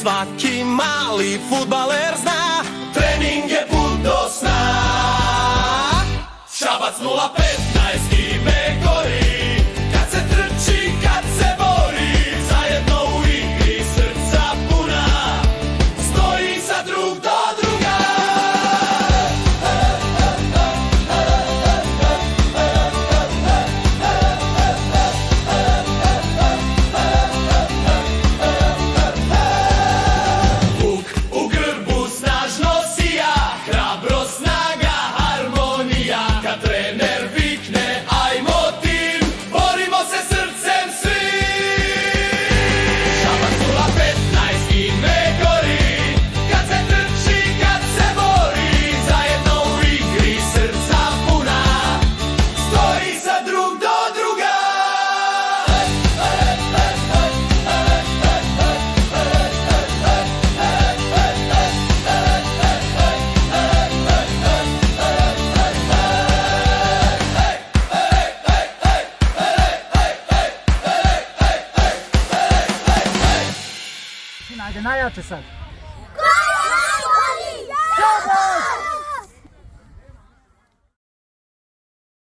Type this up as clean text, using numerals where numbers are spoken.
svaki mali fudbaler zna, trening je put do sna. Šabac 015 ime gori, kad se trči, kad se bori, zajedno u igri srca puna, stoji sa drug do druga. Vuk u grbu snažno sija, hrabro, snaga, harmonija. Kad trener vikne ajmo tim, borimo se srcem svi. Šabac 015 ime gori, kad se trči, kad se bori, zajedno u igri srca puna, stoji sa drug do druga. Ajde, najjače sad. Ko je najbolji? Šabac!